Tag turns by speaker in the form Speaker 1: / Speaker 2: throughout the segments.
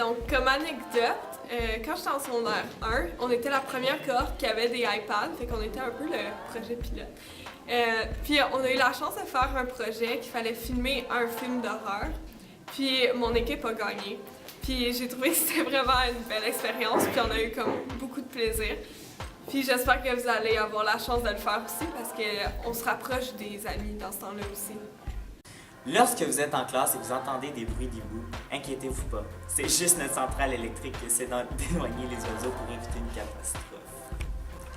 Speaker 1: Donc, comme anecdote, quand j'étais en secondaire 1, on était la première cohorte qui avait des iPads, fait qu'on était un peu le projet pilote. Puis on a eu la chance de faire un projet qu'il fallait filmer un film d'horreur. Puis mon équipe a gagné. Puis j'ai trouvé que c'était vraiment une belle expérience, puis on a eu comme beaucoup de plaisir. Puis j'espère que vous allez avoir la chance de le faire aussi parce qu'on se rapproche des amis dans ce temps-là aussi.
Speaker 2: Lorsque vous êtes en classe et vous entendez des bruits d'hiboux, inquiétez-vous pas. C'est juste notre centrale électrique qui essaie d'éloigner les oiseaux pour éviter une catastrophe.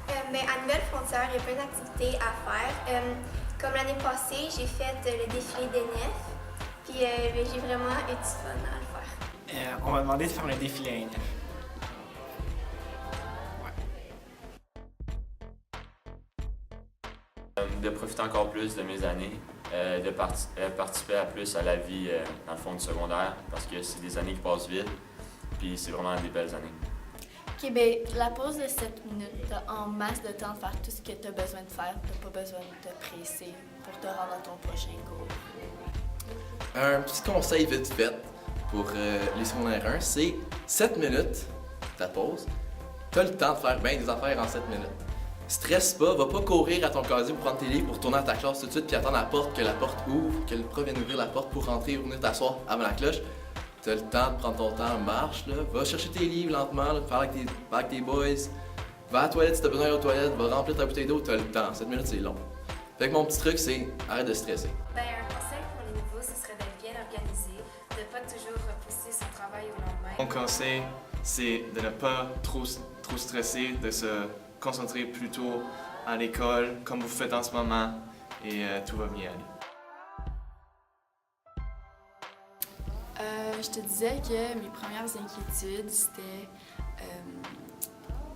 Speaker 3: À Nouvelle-Frontière, il y a plein d'activités à faire. Comme l'année passée, j'ai fait le défilé des nefs. Puis j'ai vraiment eu du fun à le faire.
Speaker 4: On m'a demandé de faire un défilé à nef.
Speaker 5: De profiter encore plus de mes années, de participer à plus à la vie dans le fond du secondaire, parce que c'est des années qui passent vite, puis c'est vraiment des belles années.
Speaker 6: OK, bien, la pause de 7 minutes, t'as en masse de temps de faire tout ce que t'as besoin de faire. T'as pas besoin de te presser pour te rendre à ton prochain cours.
Speaker 7: Un petit conseil vite fait pour les secondaires 1, c'est 7 minutes, ta pause. T'as le temps de faire bien des affaires en 7 minutes. Stresse pas, va pas courir à ton casier pour prendre tes livres, pour tourner à ta classe tout de suite, puis attendre à la porte, que la porte ouvre, que le prof vienne ouvrir la porte pour rentrer ou venir t'asseoir avant la cloche. T'as le temps de prendre ton temps, marche, là. Va chercher tes livres lentement, là, parle avec tes boys. Va à la toilette si t'as besoin d'aller aux toilettes, va remplir ta bouteille d'eau, t'as le temps. 7 minutes, c'est long. Fait que mon petit truc, c'est arrête de stresser.
Speaker 8: Un conseil pour les nouveaux, ce serait d'être bien organisé, de ne pas toujours repousser son travail au lendemain.
Speaker 4: Mon conseil, c'est de ne pas trop stresser, de se concentrer plutôt à l'école, comme vous faites en ce moment, et tout va bien aller.
Speaker 6: Je te disais que mes premières inquiétudes, c'était...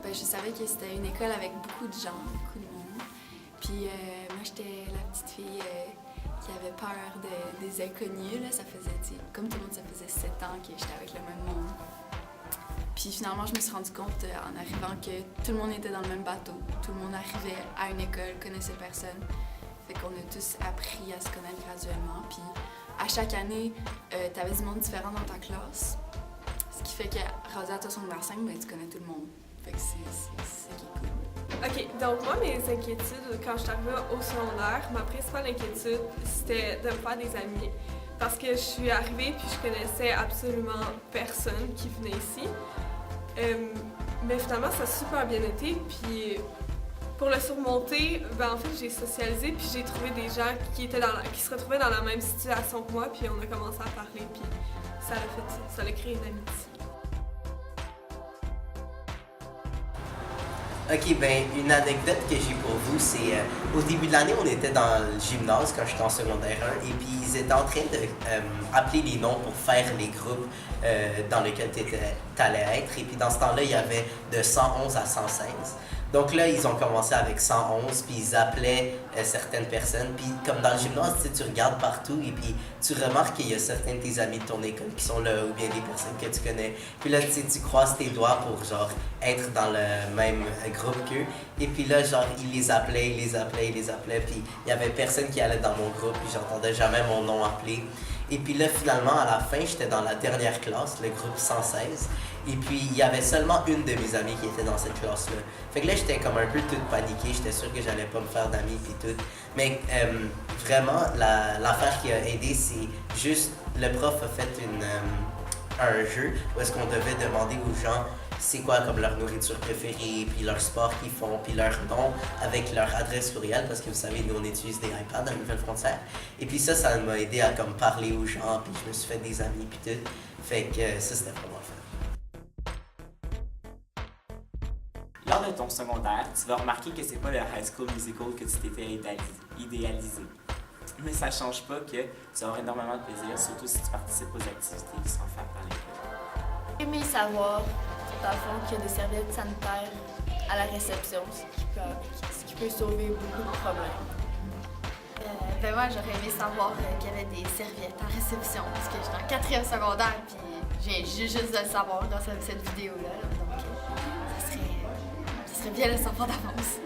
Speaker 6: je savais que c'était une école avec beaucoup de gens, beaucoup de monde. Puis moi, j'étais la petite fille qui avait peur des inconnus. Là. Ça faisait, comme tout le monde, ça faisait 7 ans que j'étais avec le même monde. Puis finalement, je me suis rendu compte en arrivant que tout le monde était dans le même bateau. Tout le monde arrivait à une école, connaissait personne. Fait qu'on a tous appris à se connaître graduellement. Puis à chaque année, tu avais du monde différent dans ta classe. Ce qui fait que, rendu à ton secondaire 5, tu connais tout le monde. Fait que c'est ça qui est cool.
Speaker 1: OK, donc moi, mes inquiétudes, quand je suis arrivée au secondaire, ma principale inquiétude, c'était de me faire des amis. Parce que je suis arrivée puis je connaissais absolument personne qui venait ici. Mais finalement, ça a super bien été. Puis pour le surmonter, en fait, j'ai socialisé puis j'ai trouvé des gens qui se retrouvaient dans la même situation que moi. Puis on a commencé à parler puis ça a créé une amitié.
Speaker 9: OK, ben une anecdote que j'ai pour vous, c'est au début de l'année, on était dans le gymnase quand j'étais en secondaire 1 et puis ils étaient en train de appeler les noms pour faire les groupes dans lesquels tu allais être. Et puis dans ce temps-là, il y avait de 111 à 116. Donc là, ils ont commencé avec 111, puis ils appelaient certaines personnes. Puis comme dans le gymnase, tu regardes partout et puis tu remarques qu'il y a certains de tes amis de ton école qui sont là ou bien des personnes que tu connais. Puis là, tu croises tes doigts pour genre être dans le même groupe qu'eux. Et puis là, genre, ils les appelaient. Puis il y avait personne qui allait dans mon groupe, puis j'entendais jamais mon nom appelé. Et puis là, finalement, à la fin, j'étais dans la dernière classe, le groupe 116. Et puis, il y avait seulement une de mes amies qui était dans cette classe-là. Fait que là, j'étais comme un peu toute paniquée. J'étais sûre que j'allais pas me faire d'amis puis tout. Mais vraiment, l'affaire qui a aidé, c'est juste, le prof a fait un jeu où est-ce qu'on devait demander aux gens c'est quoi comme leur nourriture préférée, puis leur sport qu'ils font, puis leur nom avec leur adresse courriel, parce que vous savez, nous on utilise des iPads à Nouvelle-Frontière. Et puis ça m'a aidé à comme parler aux gens, puis je me suis fait des amis, puis tout. Fait que ça, c'était vraiment fun.
Speaker 2: Lors de ton secondaire, tu vas remarquer que c'est pas le High School Musical que tu t'étais idéalisé. Mais ça change pas que tu auras énormément de plaisir, surtout si tu participes aux activités qui sont faites par l'école.
Speaker 6: Aimer savoir, dans le fond, qu'il y a des serviettes sanitaires à la réception, ce qui peut sauver beaucoup de problèmes.
Speaker 10: Moi, j'aurais aimé savoir qu'il y avait des serviettes en réception, parce que j'étais en 4e secondaire, puis j'ai juste de le savoir grâce à cette vidéo-là. Donc, ça serait bien de le savoir d'avance.